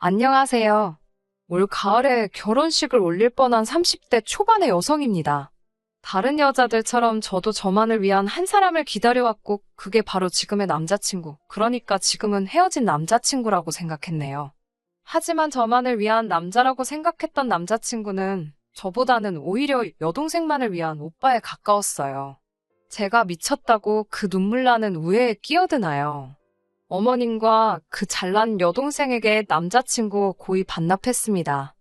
안녕하세요. 올 가을에 결혼식을 올릴 뻔한 30대 초반의 여성입니다. 다른 여자들처럼 저도 저만을 위한 한 사람을 기다려왔고, 그게 바로 지금의 남자친구, 그러니까 지금은 헤어진 남자친구라고 생각했네요. 하지만 저만을 위한 남자라고 생각했던 남자친구는 저보다는 오히려 여동생만을 위한 오빠에 가까웠어요. 제가 미쳤다고 그 눈물 나는 우애에 끼어드나요? 어머님과 그 잘난 여동생에게 남자친구 고이 반납했습니다.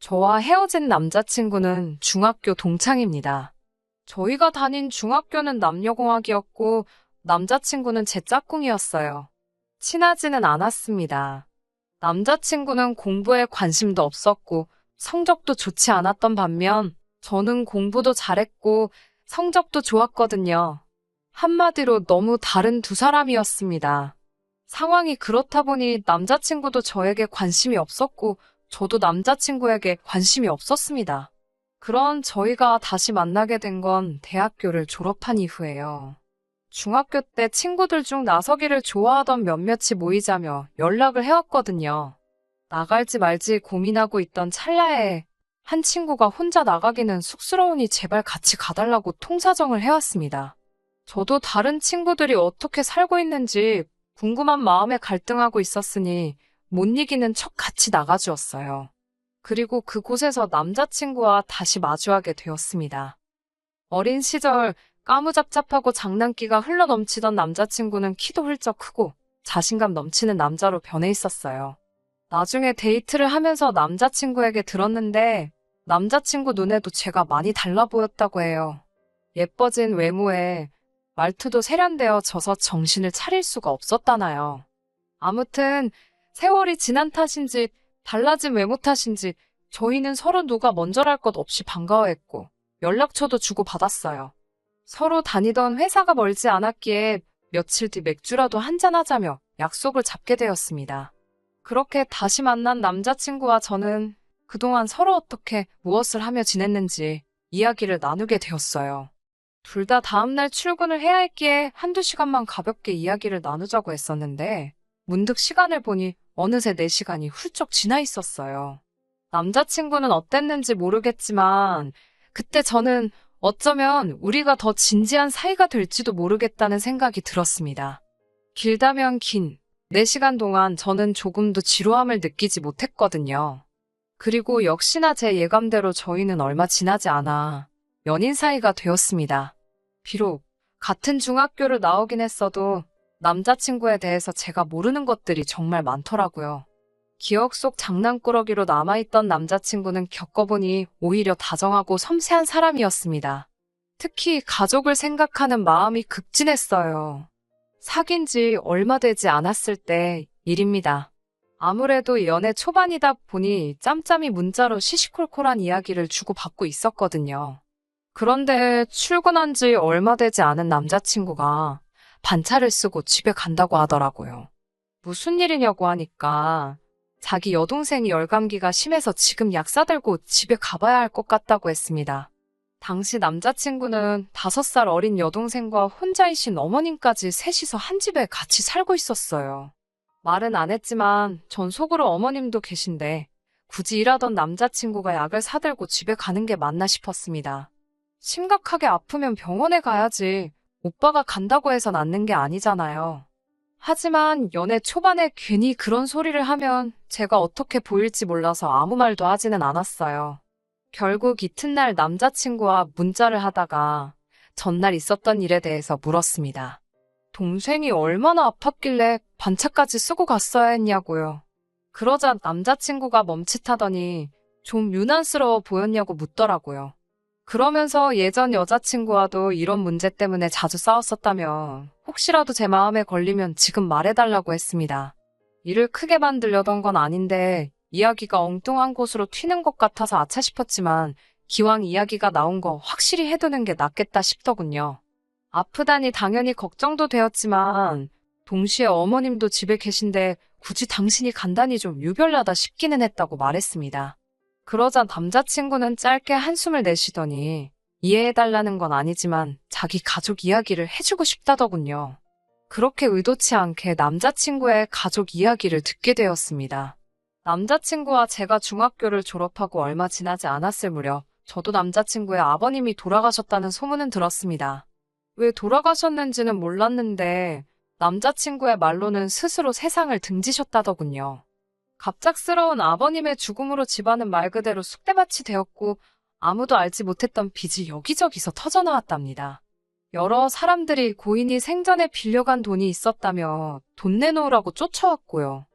저와 헤어진 남자친구는 중학교 동창입니다. 저희가 다닌 중학교는 남녀공학이었고 남자친구는 제 짝꿍이었어요. 친하지는 않았습니다. 남자친구는 공부에 관심도 없었고 성적도 좋지 않았던 반면 저는 공부도 잘했고 성적도 좋았거든요. 한마디로 너무 다른 두 사람이었습니다. 상황이 그렇다 보니 남자친구도 저에게 관심이 없었고 저도 남자친구에게 관심이 없었습니다. 그런 저희가 다시 만나게 된 건 대학교를 졸업한 이후예요. 중학교 때 친구들 중 나서기를 좋아하던 몇몇이 모이자며 연락을 해왔거든요. 나갈지 말지 고민하고 있던 찰나에 한 친구가 혼자 나가기는 쑥스러우니 제발 같이 가달라고 통사정을 해왔습니다. 저도 다른 친구들이 어떻게 살고 있는지 궁금한 마음에 갈등하고 있었으니 못 이기는 척 같이 나가주었어요. 그리고 그곳에서 남자친구와 다시 마주하게 되었습니다. 어린 시절 까무잡잡하고 장난기가 흘러넘치던 남자친구는 키도 훌쩍 크고 자신감 넘치는 남자로 변해 있었어요. 나중에 데이트를 하면서 남자친구에게 들었는데 남자친구 눈에도 제가 많이 달라 보였다고 해요. 예뻐진 외모에 말투도 세련되어져서 정신을 차릴 수가 없었다나요. 아무튼 세월이 지난 탓인지 달라진 외모 탓인지 저희는 서로 누가 먼저랄 것 없이 반가워했고 연락처도 주고받았어요. 서로 다니던 회사가 멀지 않았기에 며칠 뒤 맥주라도 한잔하자며 약속을 잡게 되었습니다. 그렇게 다시 만난 남자친구와 저는 그동안 서로 어떻게 무엇을 하며 지냈는지 이야기를 나누게 되었어요. 둘 다 다음날 출근을 해야 했기에 한두 시간만 가볍게 이야기를 나누자고 했었는데 문득 시간을 보니 어느새 4시간이 훌쩍 지나 있었어요. 남자친구는 어땠는지 모르겠지만 그때 저는 어쩌면 우리가 더 진지한 사이가 될지도 모르겠다는 생각이 들었습니다. 길다면 긴 4시간 동안 저는 조금도 지루함을 느끼지 못했거든요. 그리고 역시나 제 예감대로 저희는 얼마 지나지 않아 연인 사이가 되었습니다. 비록 같은 중학교를 나오긴 했어도 남자친구에 대해서 제가 모르는 것들이 정말 많더라고요. 기억 속 장난꾸러기로 남아있던 남자친구는 겪어보니 오히려 다정하고 섬세한 사람이었습니다. 특히 가족을 생각하는 마음이 급진했어요. 사귄 지 얼마 되지 않았을 때 일입니다. 아무래도 연애 초반이다 보니 짬짬이 문자로 시시콜콜한 이야기를 주고받고 있었거든요. 그런데 출근한 지 얼마 되지 않은 남자친구가 반차를 쓰고 집에 간다고 하더라고요. 무슨 일이냐고 하니까 자기 여동생이 열감기가 심해서 지금 약 사들고 집에 가봐야 할 것 같다고 했습니다. 당시 남자친구는 5살 어린 여동생과 혼자이신 어머님까지 셋이서 한 집에 같이 살고 있었어요. 말은 안 했지만 전 속으로 어머님도 계신데 굳이 일하던 남자친구가 약을 사들고 집에 가는 게 맞나 싶었습니다. 심각하게 아프면 병원에 가야지 오빠가 간다고 해서 낫는 게 아니잖아요. 하지만 연애 초반에 괜히 그런 소리를 하면 제가 어떻게 보일지 몰라서 아무 말도 하지는 않았어요. 결국 이튿날 남자친구와 문자를 하다가 전날 있었던 일에 대해서 물었습니다. 동생이 얼마나 아팠길래 반차까지 쓰고 갔어야 했냐고요. 그러자 남자친구가 멈칫하더니 좀 유난스러워 보였냐고 묻더라고요. 그러면서 예전 여자친구와도 이런 문제 때문에 자주 싸웠었다며 혹시라도 제 마음에 걸리면 지금 말해달라고 했습니다. 일을 크게 만들려던 건 아닌데 이야기가 엉뚱한 곳으로 튀는 것 같아서 아차 싶었지만 기왕 이야기가 나온 거 확실히 해두는 게 낫겠다 싶더군요. 아프다니 당연히 걱정도 되었지만 동시에 어머님도 집에 계신데 굳이 당신이 간다니 좀 유별나다 싶기는 했다고 말했습니다. 그러자 남자친구는 짧게 한숨을 내쉬더니 이해해달라는 건 아니지만 자기 가족 이야기를 해주고 싶다더군요. 그렇게 의도치 않게 남자친구의 가족 이야기를 듣게 되었습니다. 남자친구와 제가 중학교를 졸업하고 얼마 지나지 않았을 무렵 저도 남자친구의 아버님이 돌아가셨다는 소문은 들었습니다. 왜 돌아가셨는지는 몰랐는데 남자친구의 말로는 스스로 세상을 등지셨다더군요. 갑작스러운 아버님의 죽음으로 집안은 말 그대로 쑥대밭이 되었고 아무도 알지 못했던 빚이 여기저기서 터져나왔답니다. 여러 사람들이 고인이 생전에 빌려간 돈이 있었다며 돈 내놓으라고 쫓아왔고요.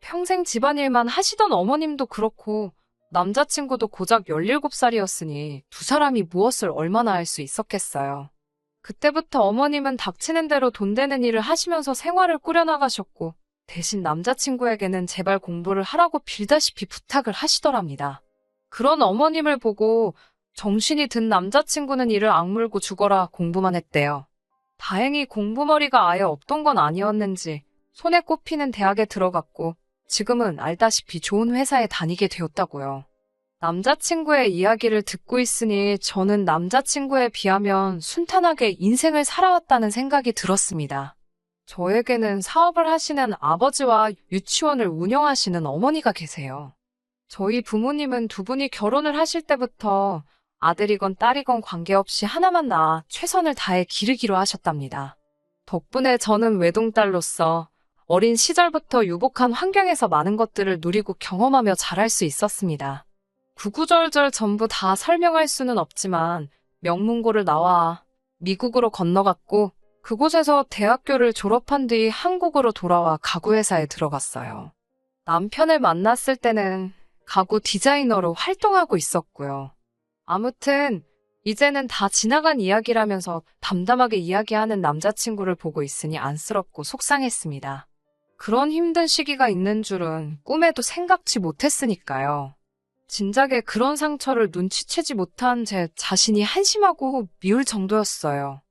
평생 집안일만 하시던 어머님도 그렇고 남자친구도 고작 17살이었으니 두 사람이 무엇을 얼마나 할 수 있었겠어요. 그때부터 어머님은 닥치는 대로 돈 되는 일을 하시면서 생활을 꾸려나가셨고 대신 남자친구에게는 제발 공부를 하라고 빌다시피 부탁을 하시더랍니다. 그런 어머님을 보고 정신이 든 남자친구는 이를 악물고 죽어라 공부만 했대요. 다행히 공부머리가 아예 없던 건 아니었는지 손에 꼽히는 대학에 들어갔고 지금은 알다시피 좋은 회사에 다니게 되었다고요. 남자친구의 이야기를 듣고 있으니 저는 남자친구에 비하면 순탄하게 인생을 살아왔다는 생각이 들었습니다. 저에게는 사업을 하시는 아버지와 유치원을 운영하시는 어머니가 계세요. 저희 부모님은 두 분이 결혼을 하실 때부터 아들이건 딸이건 관계없이 하나만 낳아 최선을 다해 기르기로 하셨답니다. 덕분에 저는 외동딸로서 어린 시절부터 유복한 환경에서 많은 것들을 누리고 경험하며 자랄 수 있었습니다. 구구절절 전부 다 설명할 수는 없지만 명문고를 나와 미국으로 건너갔고 그곳에서 대학교를 졸업한 뒤 한국으로 돌아와 가구회사에 들어갔어요. 남편을 만났을 때는 가구 디자이너로 활동하고 있었고요. 아무튼 이제는 다 지나간 이야기라면서 담담하게 이야기하는 남자친구를 보고 있으니 안쓰럽고 속상했습니다. 그런 힘든 시기가 있는 줄은 꿈에도 생각지 못했으니까요. 진작에 그런 상처를 눈치채지 못한 제 자신이 한심하고 미울 정도였어요.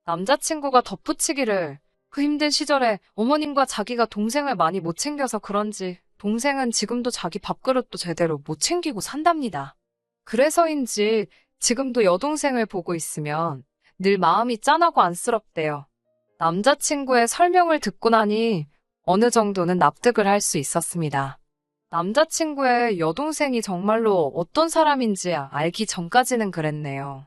남자친구가 덧붙이기를 그 힘든 시절에 어머님과 자기가 동생을 많이 못 챙겨서 그런지 동생은 지금도 자기 밥그릇도 제대로 못 챙기고 산답니다. 그래서인지 지금도 여동생을 보고 있으면 늘 마음이 짠하고 안쓰럽대요. 남자친구의 설명을 듣고 나니 어느 정도는 납득을 할 수 있었습니다. 남자친구의 여동생이 정말로 어떤 사람인지 알기 전까지는 그랬네요.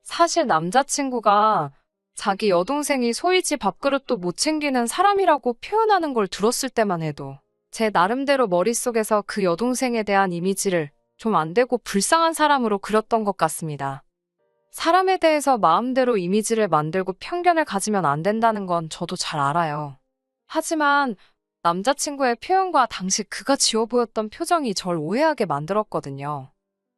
사실 남자친구가 자기 여동생이 소위 지 밥그릇도 못 챙기는 사람이라고 표현하는 걸 들었을 때만 해도 제 나름대로 머릿속에서 그 여동생에 대한 이미지를 좀 안 되고 불쌍한 사람으로 그렸던 것 같습니다. 사람에 대해서 마음대로 이미지를 만들고 편견을 가지면 안 된다는 건 저도 잘 알아요. 하지만 남자친구의 표현과 당시 그가 지어 보였던 표정이 절 오해하게 만들었거든요.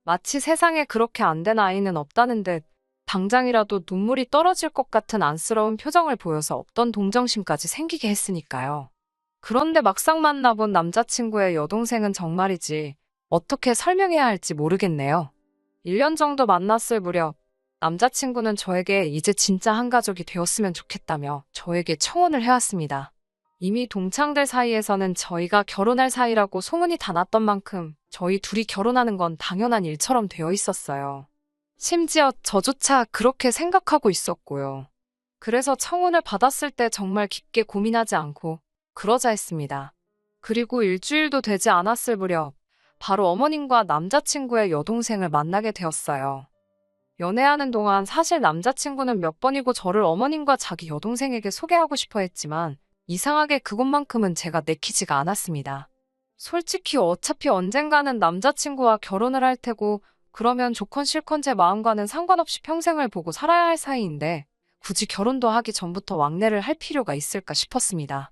마치 세상에 그렇게 안 된 아이는 없다는 듯 당장이라도 눈물이 떨어질 것 같은 안쓰러운 표정을 보여서 없던 동정심까지 생기게 했으니까요. 그런데 막상 만나본 남자친구의 여동생은 정말이지 어떻게 설명해야 할지 모르겠네요. 1년 정도 만났을 무렵 남자친구는 저에게 이제 진짜 한 가족이 되었으면 좋겠다며 저에게 청혼을 해왔습니다. 이미 동창들 사이에서는 저희가 결혼할 사이라고 소문이 다 났던 만큼 저희 둘이 결혼하는 건 당연한 일처럼 되어 있었어요. 심지어 저조차 그렇게 생각하고 있었고요. 그래서 청혼을 받았을 때 정말 깊게 고민하지 않고 그러자 했습니다. 그리고 일주일도 되지 않았을 무렵 바로 어머님과 남자친구의 여동생을 만나게 되었어요. 연애하는 동안 사실 남자친구는 몇 번이고 저를 어머님과 자기 여동생에게 소개하고 싶어 했지만 이상하게 그것만큼은 제가 내키지가 않았습니다. 솔직히 어차피 언젠가는 남자친구와 결혼을 할 테고 그러면 좋건 싫건 제 마음과는 상관없이 평생을 보고 살아야 할 사이인데 굳이 결혼도 하기 전부터 왕래를 할 필요가 있을까 싶었습니다.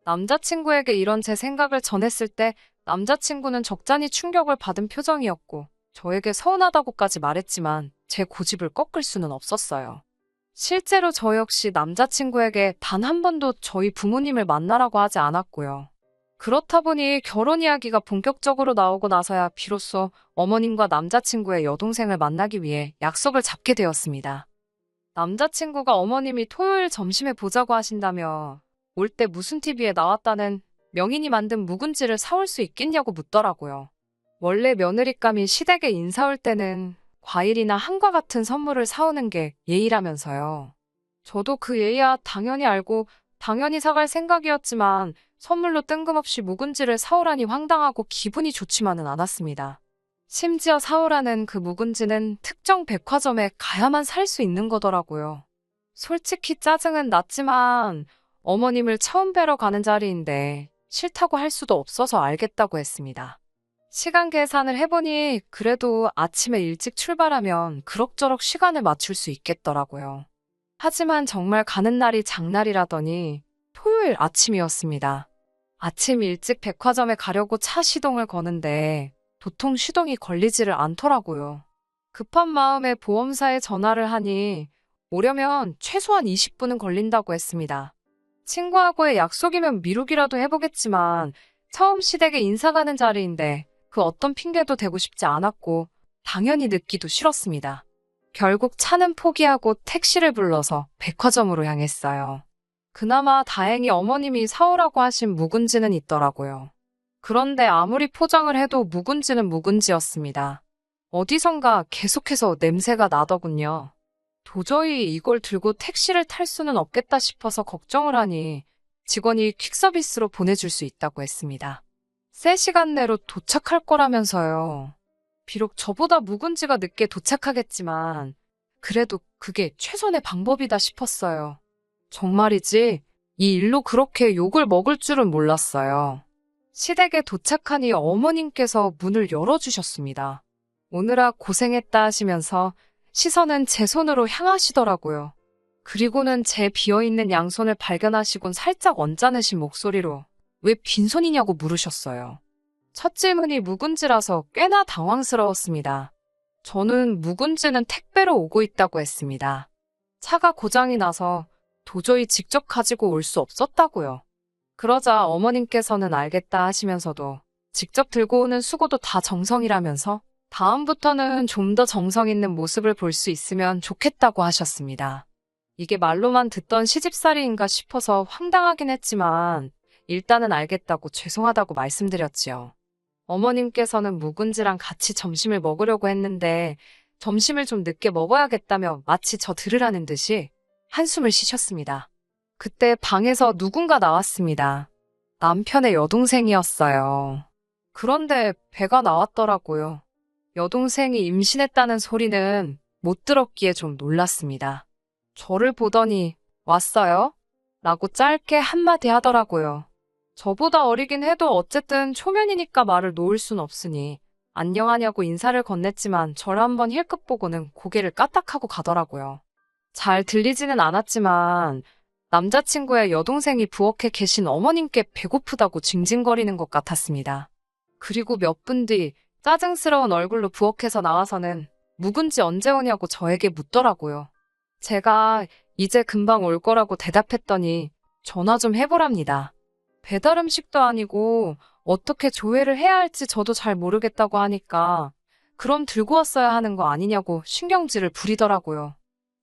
남자친구에게 이런 제 생각을 전했을 때 남자친구는 적잖이 충격을 받은 표정이었고 저에게 서운하다고까지 말했지만 제 고집을 꺾을 수는 없었어요. 실제로 저 역시 남자친구에게 단 한 번도 저희 부모님을 만나라고 하지 않았고요. 그렇다 보니 결혼 이야기가 본격적으로 나오고 나서야 비로소 어머님과 남자친구의 여동생을 만나기 위해 약속을 잡게 되었습니다. 남자친구가 어머님이 토요일 점심에 보자고 하신다며 올 때 무슨 TV에 나왔다는 명인이 만든 묵은지를 사올 수 있겠냐고 묻더라고요. 원래 며느리감이 시댁에 인사 올 때는 과일이나 한과 같은 선물을 사오는 게 예의라면서요. 저도 그 예의야 당연히 알고 당연히 사갈 생각이었지만 선물로 뜬금없이 묵은지를 사오라니 황당하고 기분이 좋지만은 않았습니다. 심지어 사오라는 그 묵은지는 특정 백화점에 가야만 살 수 있는 거더라고요. 솔직히 짜증은 났지만 어머님을 처음 뵈러 가는 자리인데 싫다고 할 수도 없어서 알겠다고 했습니다. 시간 계산을 해보니 그래도 아침에 일찍 출발하면 그럭저럭 시간을 맞출 수 있겠더라고요. 하지만 정말 가는 날이 장날이라더니 토요일 아침이었습니다. 아침 일찍 백화점에 가려고 차 시동을 거는데 도통 시동이 걸리지를 않더라고요. 급한 마음에 보험사에 전화를 하니 오려면 최소한 20분은 걸린다고 했습니다. 친구하고의 약속이면 미루기라도 해보겠지만 처음 시댁에 인사 가는 자리인데 그 어떤 핑계도 대고 싶지 않았고 당연히 늦기도 싫었습니다. 결국 차는 포기하고 택시를 불러서 백화점으로 향했어요. 그나마 다행히 어머님이 사오라고 하신 묵은지는 있더라고요. 그런데 아무리 포장을 해도 묵은지는 묵은지였습니다. 어디선가 계속해서 냄새가 나더군요. 도저히 이걸 들고 택시를 탈 수는 없겠다 싶어서 걱정을 하니 직원이 퀵서비스로 보내줄 수 있다고 했습니다. 3시간 내로 도착할 거라면서요. 비록 저보다 묵은지가 늦게 도착하겠지만 그래도 그게 최선의 방법이다 싶었어요. 정말이지 이 일로 그렇게 욕을 먹을 줄은 몰랐어요. 시댁에 도착하니 어머님께서 문을 열어주셨습니다. 오느라 고생했다 하시면서 시선은 제 손으로 향하시더라고요. 그리고는 제 비어있는 양손을 발견하시곤 살짝 언짢으신 목소리로 왜 빈손이냐고 물으셨어요. 첫 질문이 묵은지라서 꽤나 당황스러웠습니다. 저는 묵은지는 택배로 오고 있다고 했습니다. 차가 고장이 나서 도저히 직접 가지고 올 수 없었다고요. 그러자 어머님께서는 알겠다 하시면서도 직접 들고 오는 수고도 다 정성이라면서 다음부터는 좀 더 정성 있는 모습을 볼 수 있으면 좋겠다고 하셨습니다. 이게 말로만 듣던 시집살이인가 싶어서 황당하긴 했지만 일단은 알겠다고 죄송하다고 말씀드렸지요. 어머님께서는 묵은지랑 같이 점심을 먹으려고 했는데 점심을 좀 늦게 먹어야겠다며 마치 저 들으라는 듯이 한숨을 쉬셨습니다. 그때 방에서 누군가 나왔습니다. 남편의 여동생이었어요. 그런데 배가 나왔더라고요. 여동생이 임신했다는 소리는 못 들었기에 좀 놀랐습니다. 저를 보더니 왔어요? 라고 짧게 한마디 하더라고요. 저보다 어리긴 해도 어쨌든 초면이니까 말을 놓을 순 없으니 안녕하냐고 인사를 건넸지만 저를 한번 힐끗 보고는 고개를 까딱하고 가더라고요. 잘 들리지는 않았지만 남자친구의 여동생이 부엌에 계신 어머님께 배고프다고 징징거리는 것 같았습니다. 그리고 몇 분 뒤 짜증스러운 얼굴로 부엌에서 나와서는 묵은지 언제 오냐고 저에게 묻더라고요. 제가 이제 금방 올 거라고 대답했더니 전화 좀 해보랍니다. 배달 음식도 아니고 어떻게 조회를 해야 할지 저도 잘 모르겠다고 하니까 그럼 들고 왔어야 하는 거 아니냐고 신경질을 부리더라고요.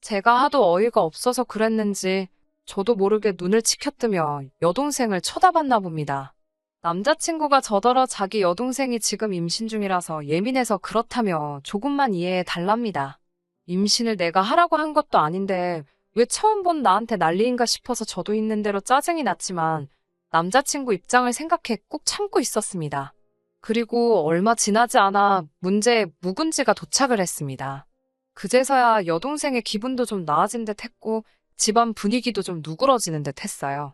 제가 하도 어이가 없어서 그랬는지 저도 모르게 눈을 치켜뜨며 여동생을 쳐다봤나 봅니다. 남자친구가 저더러 자기 여동생이 지금 임신 중이라서 예민해서 그렇다며 조금만 이해해 달랍니다. 임신을 내가 하라고 한 것도 아닌데 왜 처음 본 나한테 난리인가 싶어서 저도 있는 대로 짜증이 났지만 남자친구 입장을 생각해 꾹 참고 있었습니다. 그리고 얼마 지나지 않아 문제의 묵은지가 도착을 했습니다. 그제서야 여동생의 기분도 좀 나아진 듯 했고 집안 분위기도 좀 누그러지는 듯 했어요.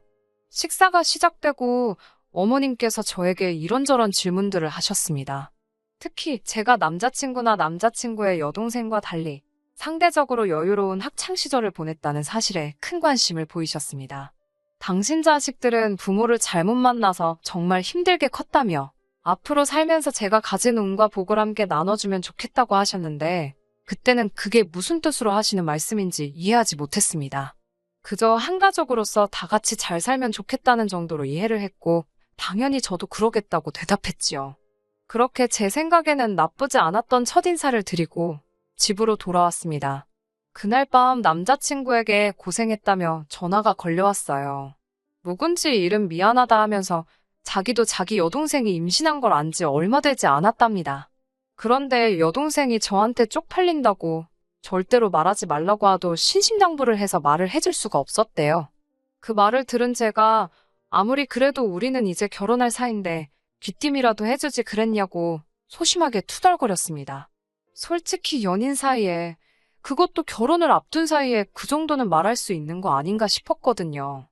식사가 시작되고 어머님께서 저에게 이런저런 질문들을 하셨습니다. 특히 제가 남자친구나 남자친구의 여동생과 달리 상대적으로 여유로운 학창시절을 보냈다는 사실에 큰 관심을 보이셨습니다. 당신 자식들은 부모를 잘못 만나서 정말 힘들게 컸다며 앞으로 살면서 제가 가진 운과 복을 함께 나눠주면 좋겠다고 하셨는데 그때는 그게 무슨 뜻으로 하시는 말씀인지 이해하지 못했습니다. 그저 한 가족으로서 다 같이 잘 살면 좋겠다는 정도로 이해를 했고 당연히 저도 그러겠다고 대답했지요. 그렇게 제 생각에는 나쁘지 않았던 첫인사를 드리고 집으로 돌아왔습니다. 그날 밤 남자친구에게 고생했다며 전화가 걸려왔어요. 묵은지 일은 미안하다 하면서 자기도 자기 여동생이 임신한 걸 안 지 얼마 되지 않았답니다. 그런데 여동생이 저한테 쪽팔린다고 절대로 말하지 말라고 하도 신신당부를 해서 말을 해줄 수가 없었대요. 그 말을 들은 제가 아무리 그래도 우리는 이제 결혼할 사이인데 귀띔이라도 해주지 그랬냐고 소심하게 투덜거렸습니다. 솔직히 연인 사이에, 그것도 결혼을 앞둔 사이에 그 정도는 말할 수 있는 거 아닌가 싶었거든요.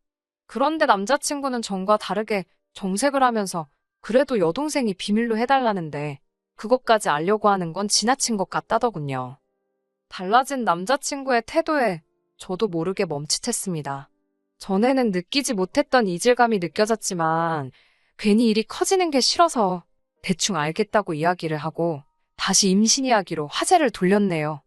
그런데 남자친구는 전과 다르게 정색을 하면서 그래도 여동생이 비밀로 해달라는데 그것까지 알려고 하는 건 지나친 것 같다더군요. 달라진 남자친구의 태도에 저도 모르게 멈칫했습니다. 전에는 느끼지 못했던 이질감이 느껴졌지만 괜히 일이 커지는 게 싫어서 대충 알겠다고 이야기를 하고 다시 임신 이야기로 화제를 돌렸네요.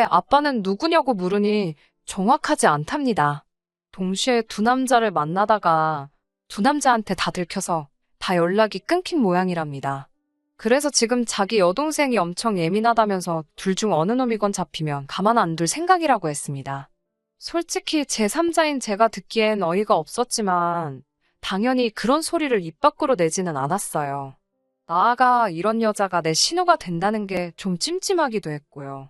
아빠는 누구냐고 물으니 정확하지 않답니다. 동시에 두 남자를 만나다가 두 남자한테 다 들켜서 다 연락이 끊긴 모양이랍니다. 그래서 지금 자기 여동생이 엄청 예민하다면서 둘 중 어느 놈이건 잡히면 가만 안 둘 생각이라고 했습니다. 솔직히 제3자인 제가 듣기엔 어이가 없었지만 당연히 그런 소리를 입 밖으로 내지는 않았어요. 나아가 이런 여자가 내 신우가 된다는 게 좀 찜찜하기도 했고요.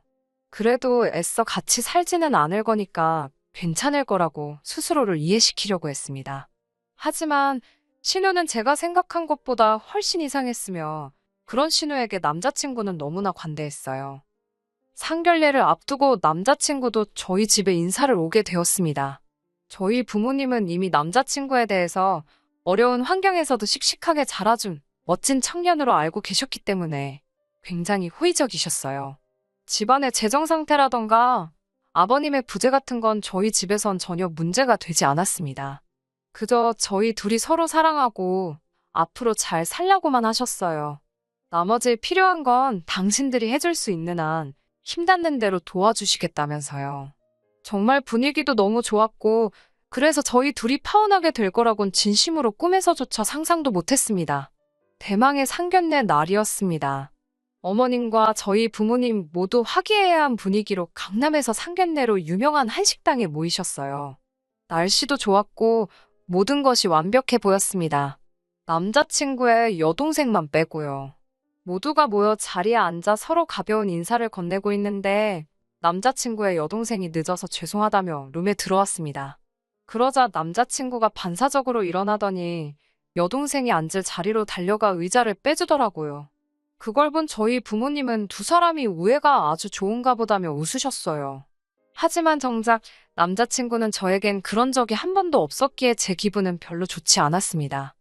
그래도 애써 같이 살지는 않을 거니까 괜찮을 거라고 스스로를 이해시키려고 했습니다. 하지만 신우는 제가 생각한 것보다 훨씬 이상했으며 그런 신우에게 남자친구는 너무나 관대했어요. 상견례를 앞두고 남자친구도 저희 집에 인사를 오게 되었습니다. 저희 부모님은 이미 남자친구에 대해서 어려운 환경에서도 씩씩하게 자라준 멋진 청년으로 알고 계셨기 때문에 굉장히 호의적이셨어요. 집안의 재정 상태라던가 아버님의 부재 같은 건 저희 집에선 전혀 문제가 되지 않았습니다. 그저 저희 둘이 서로 사랑하고 앞으로 잘 살려고만 하셨어요. 나머지 필요한 건 당신들이 해줄 수 있는 한 힘닿는 대로 도와주시겠다면서요. 정말 분위기도 너무 좋았고 그래서 저희 둘이 파혼하게 될 거라곤 진심으로 꿈에서조차 상상도 못했습니다. 대망의 상견례 날이었습니다. 어머님과 저희 부모님 모두 화기애애한 분위기로 강남에서 상견례로 유명한 한식당에 모이셨어요. 날씨도 좋았고 모든 것이 완벽해 보였습니다. 남자친구의 여동생만 빼고요. 모두가 모여 자리에 앉아 서로 가벼운 인사를 건네고 있는데 남자친구의 여동생이 늦어서 죄송하다며 룸에 들어왔습니다. 그러자 남자친구가 반사적으로 일어나더니 여동생이 앉을 자리로 달려가 의자를 빼주더라고요. 그걸 본 저희 부모님은 두 사람이 우애가 아주 좋은가 보다며 웃으셨어요. 하지만 정작 남자친구는 저에겐 그런 적이 한 번도 없었기에 제 기분은 별로 좋지 않았습니다.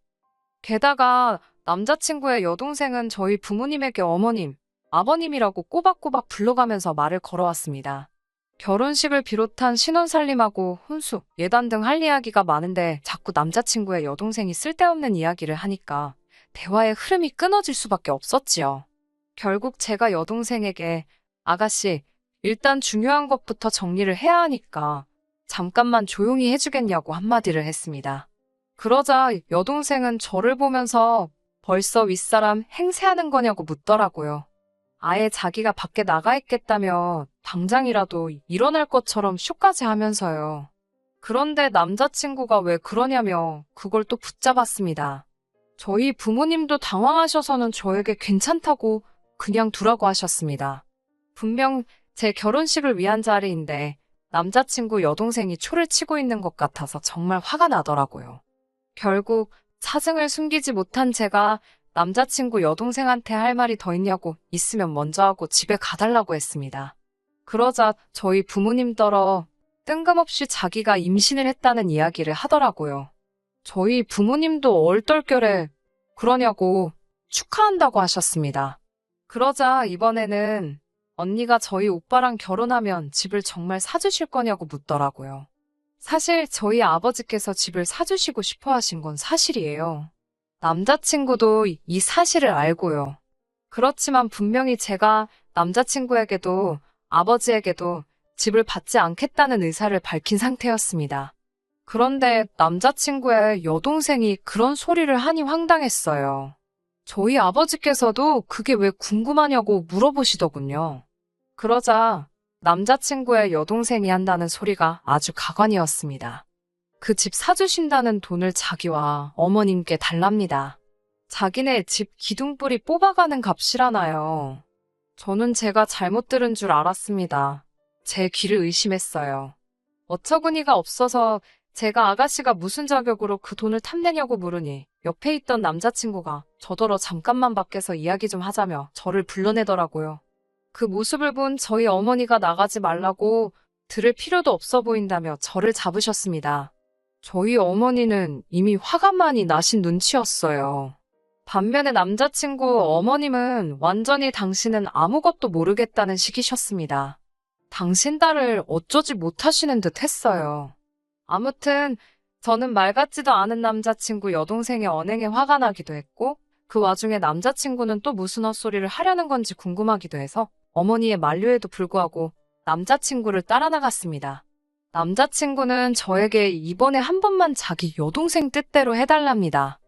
게다가 남자친구의 여동생은 저희 부모님에게 어머님, 아버님이라고 꼬박꼬박 불러가면서 말을 걸어왔습니다. 결혼식을 비롯한 신혼살림하고 혼수, 예단 등 할 이야기가 많은데 자꾸 남자친구의 여동생이 쓸데없는 이야기를 하니까 대화의 흐름이 끊어질 수밖에 없었지요. 결국 제가 여동생에게 아가씨, 일단 중요한 것부터 정리를 해야 하니까 잠깐만 조용히 해주겠냐고 한마디를 했습니다. 그러자 여동생은 저를 보면서 벌써 윗사람 행세하는 거냐고 묻더라고요. 아예 자기가 밖에 나가 있겠다며 당장이라도 일어날 것처럼 쇼까지 하면서요. 그런데 남자친구가 왜 그러냐며 그걸 또 붙잡았습니다. 저희 부모님도 당황하셔서는 저에게 괜찮다고 그냥 두라고 하셨습니다. 분명 제 결혼식을 위한 자리인데 남자친구 여동생이 초를 치고 있는 것 같아서 정말 화가 나더라고요. 결국 사정을 숨기지 못한 제가 남자친구 여동생한테 할 말이 더 있냐고 있으면 먼저 하고 집에 가달라고 했습니다. 그러자 저희 부모님더러 뜬금없이 자기가 임신을 했다는 이야기를 하더라고요. 저희 부모님도 얼떨결에 그러냐고 축하한다고 하셨습니다. 그러자 이번에는 언니가 저희 오빠랑 결혼하면 집을 정말 사주실 거냐고 묻더라고요. 사실 저희 아버지께서 집을 사주시고 싶어 하신 건 사실이에요. 남자친구도 이 사실을 알고요. 그렇지만 분명히 제가 남자친구에게도 아버지에게도 집을 받지 않겠다는 의사를 밝힌 상태였습니다. 그런데 남자친구의 여동생이 그런 소리를 하니 황당했어요. 저희 아버지께서도 그게 왜 궁금하냐고 물어보시더군요. 그러자 남자친구의 여동생이 한다는 소리가 아주 가관이었습니다. 그 집 사주신다는 돈을 자기와 어머님께 달랍니다. 자기네 집 기둥뿌리 뽑아가는 값이라나요. 저는 제가 잘못 들은 줄 알았습니다. 제 귀를 의심했어요. 어처구니가 없어서 제가 아가씨가 무슨 자격으로 그 돈을 탐내냐고 물으니 옆에 있던 남자친구가 저더러 잠깐만 밖에서 이야기 좀 하자며 저를 불러내더라고요. 그 모습을 본 저희 어머니가 나가지 말라고 들을 필요도 없어 보인다며 저를 잡으셨습니다. 저희 어머니는 이미 화가 많이 나신 눈치였어요. 반면에 남자친구 어머님은 완전히 당신은 아무것도 모르겠다는 식이셨습니다. 당신 딸을 어쩌지 못하시는 듯 했어요. 아무튼 저는 말 같지도 않은 남자친구 여동생의 언행에 화가 나기도 했고 그 와중에 남자친구는 또 무슨 헛소리를 하려는 건지 궁금하기도 해서 어머니의 만류에도 불구하고 남자친구를 따라 나갔습니다. 남자친구는 저에게 이번에 한 번만 자기 여동생 뜻대로 해달랍니다.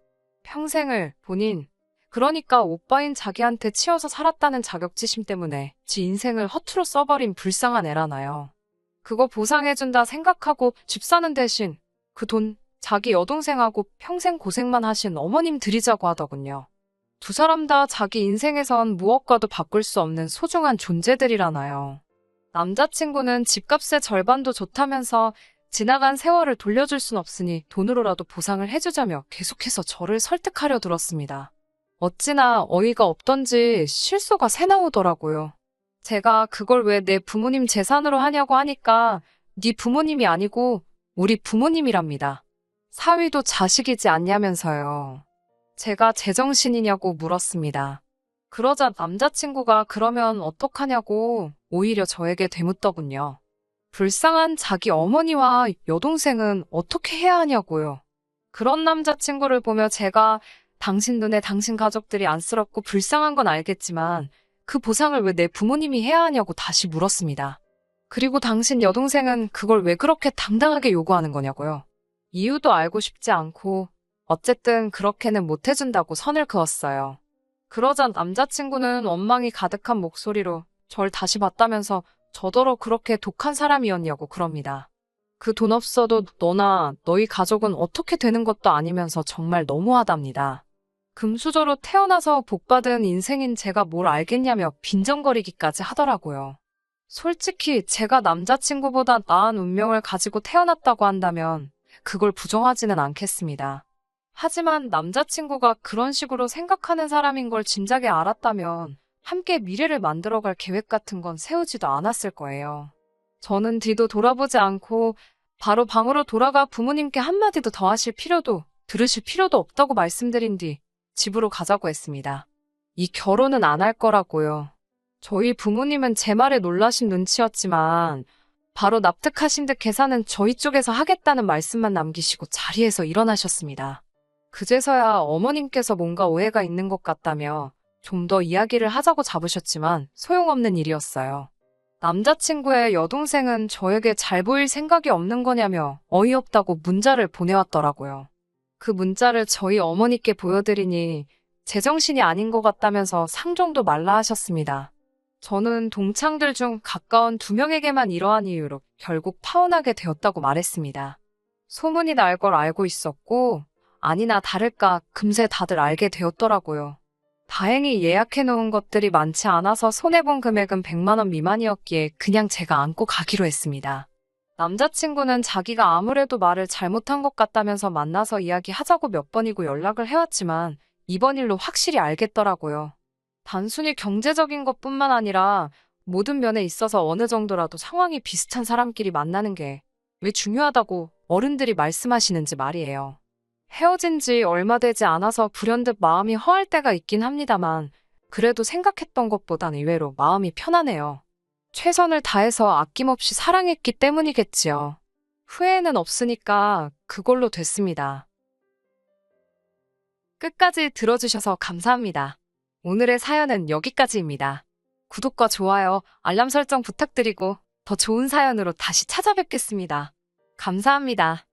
평생을 본인, 그러니까 오빠인 자기한테 치여서 살았다는 자격지심 때문에 지 인생을 허투루 써버린 불쌍한 애라나요. 그거 보상해준다 생각하고 집 사는 대신 그 돈 자기 여동생하고 평생 고생만 하신 어머님 드리자고 하더군요. 두 사람 다 자기 인생에선 무엇과도 바꿀 수 없는 소중한 존재들이라나요. 남자친구는 집값의 절반도 좋다면서 지나간 세월을 돌려줄 순 없으니 돈으로라도 보상을 해주자며 계속해서 저를 설득하려 들었습니다. 어찌나 어이가 없던지 실소가 새 나오더라고요. 제가 그걸 왜 내 부모님 재산으로 하냐고 하니까 네 부모님이 아니고 우리 부모님이랍니다. 사위도 자식이지 않냐면서요. 제가 제정신이냐고 물었습니다. 그러자 남자친구가 그러면 어떡하냐고 오히려 저에게 되묻더군요. 불쌍한 자기 어머니와 여동생은 어떻게 해야 하냐고요. 그런 남자친구를 보며 제가 당신 눈에 당신 가족들이 안쓰럽고 불쌍한 건 알겠지만 그 보상을 왜 내 부모님이 해야 하냐고 다시 물었습니다. 그리고 당신 여동생은 그걸 왜 그렇게 당당하게 요구하는 거냐고요. 이유도 알고 싶지 않고 어쨌든 그렇게는 못 해준다고 선을 그었어요. 그러자 남자친구는 원망이 가득한 목소리로 절 다시 봤다면서 저더러 그렇게 독한 사람이었냐고 그럽니다. 그 돈 없어도 너나 너희 가족은 어떻게 되는 것도 아니면서 정말 너무하답니다. 금수저로 태어나서 복받은 인생인 제가 뭘 알겠냐며 빈정거리기까지 하더라고요. 솔직히 제가 남자친구보다 나은 운명을 가지고 태어났다고 한다면 그걸 부정하지는 않겠습니다. 하지만 남자친구가 그런 식으로 생각하는 사람인 걸 진작에 알았다면 함께 미래를 만들어갈 계획 같은 건 세우지도 않았을 거예요. 저는 뒤도 돌아보지 않고 바로 방으로 돌아가 부모님께 한마디도 더 하실 필요도 들으실 필요도 없다고 말씀드린 뒤 집으로 가자고 했습니다. 이 결혼은 안 할 거라고요. 저희 부모님은 제 말에 놀라신 눈치였지만 바로 납득하신 듯 계산은 저희 쪽에서 하겠다는 말씀만 남기시고 자리에서 일어나셨습니다. 그제서야 어머님께서 뭔가 오해가 있는 것 같다며 좀 더 이야기를 하자고 잡으셨지만 소용없는 일이었어요. 남자친구의 여동생은 저에게 잘 보일 생각이 없는 거냐며 어이없다고 문자를 보내왔더라고요. 그 문자를 저희 어머니께 보여드리니 제정신이 아닌 것 같다면서 상종도 말라 하셨습니다. 저는 동창들 중 가까운 2명에게만 이러한 이유로 결국 파혼하게 되었다고 말했습니다. 소문이 날 걸 알고 있었고 아니나 다를까 금세 다들 알게 되었더라고요. 다행히 예약해놓은 것들이 많지 않아서 손해본 금액은 100만 원 미만이었기에 그냥 제가 안고 가기로 했습니다. 남자친구는 자기가 아무래도 말을 잘못한 것 같다면서 만나서 이야기하자고 몇 번이고 연락을 해왔지만 이번 일로 확실히 알겠더라고요. 단순히 경제적인 것뿐만 아니라 모든 면에 있어서 어느 정도라도 상황이 비슷한 사람끼리 만나는 게 왜 중요하다고 어른들이 말씀하시는지 말이에요. 헤어진 지 얼마 되지 않아서 불현듯 마음이 허할 때가 있긴 합니다만 그래도 생각했던 것보단 의외로 마음이 편하네요. 최선을 다해서 아낌없이 사랑했기 때문이겠지요. 후회는 없으니까 그걸로 됐습니다. 끝까지 들어주셔서 감사합니다. 오늘의 사연은 여기까지입니다. 구독과 좋아요, 알람 설정 부탁드리고 더 좋은 사연으로 다시 찾아뵙겠습니다. 감사합니다.